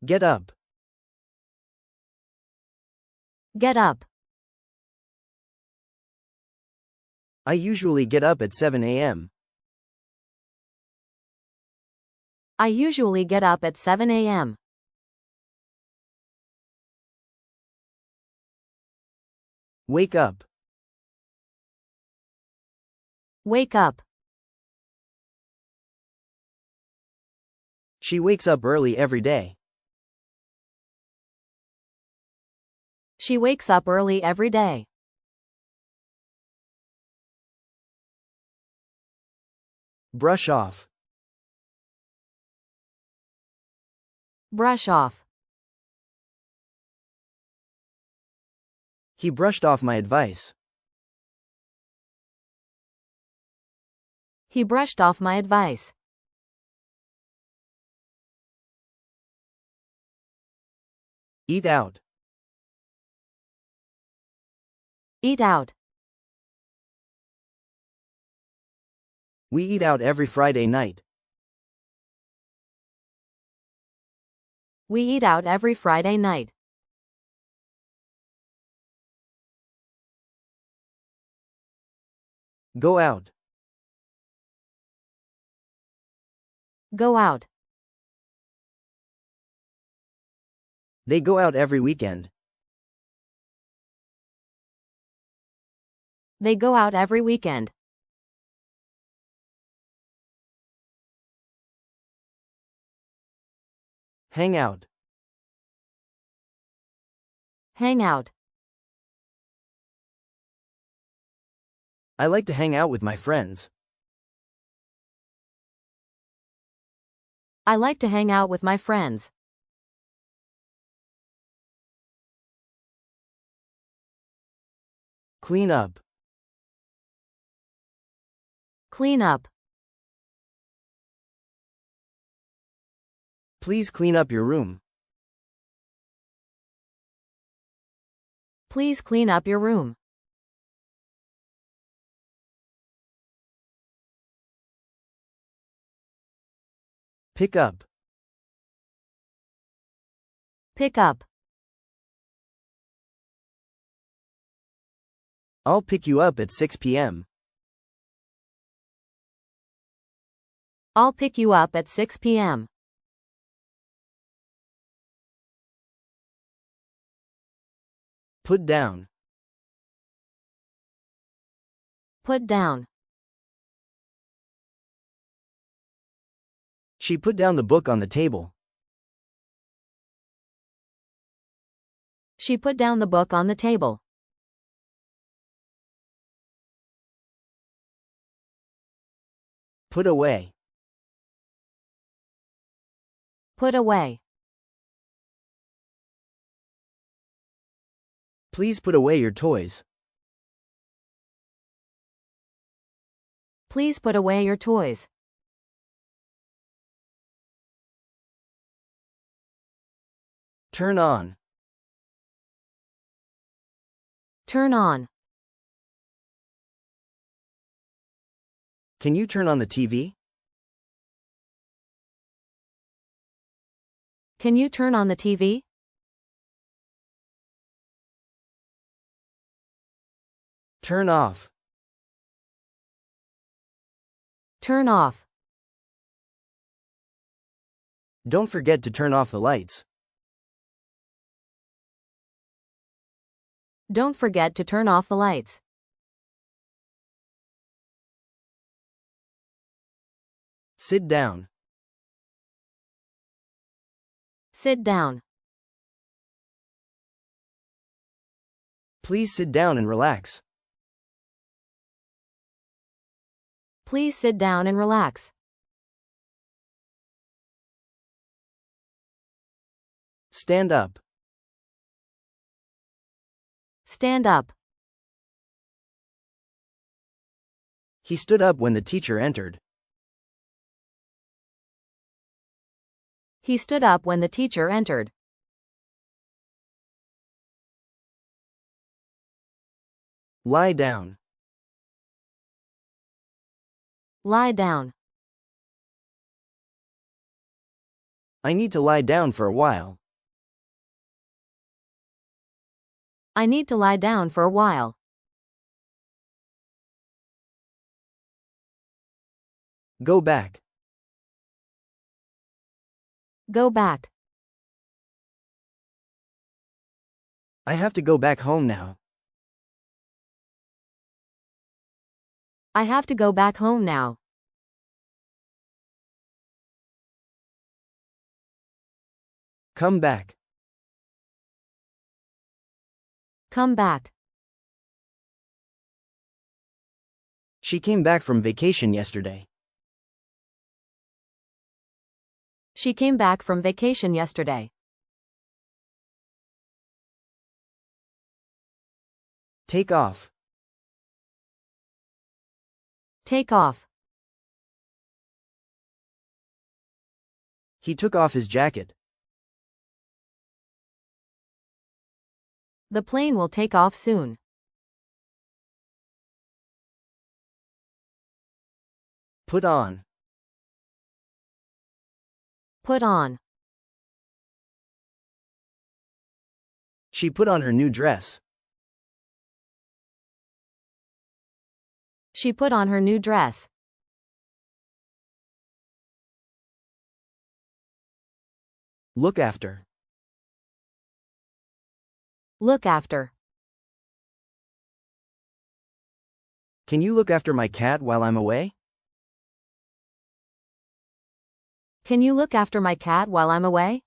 Get up. Get up. I usually get up at 7 a.m. I usually get up at 7 a.m. Wake up. Wake up. She wakes up early every day. She wakes up early every day. Brush off. Brush off. He brushed off my advice. He brushed off my advice. Eat out. Eat out. We eat out every Friday night. We eat out every Friday night. Go out. Go out. They go out every weekend. They go out every weekend. Hang out. Hang out. I like to hang out with my friends. I like to hang out with my friends. Clean up. Clean up. Please clean up your room. Please clean up your room. Pick up. Pick up. I'll pick you up at 6 p.m. I'll pick you up at 6 p.m. Put down. Put down. She put down the book on the table. She put down the book on the table. Put away. Put away. Please put away your toys. Please put away your toys. Turn on. Turn on. Can you turn on the TV? Can you turn on the TV? Turn off. Turn off. Don't forget to turn off the lights. Don't forget to turn off the lights. Sit down. Sit down. Please sit down and relax. Please sit down and relax. Stand up. Stand up. He stood up when the teacher entered. He stood up when the teacher entered. Lie down. Lie down. I need to lie down for a while. I need to lie down for a while. Go back. Go back. I have to go back home now. I have to go back home now. Come back. Come back. She came back from vacation yesterday. She came back from vacation yesterday. Take off. Take off. He took off his jacket. The plane will take off soon. Put on. Put on. She put on her new dress. She put on her new dress. Look after. Look after. Can you look after my cat while I'm away? Can you look after my cat while I'm away?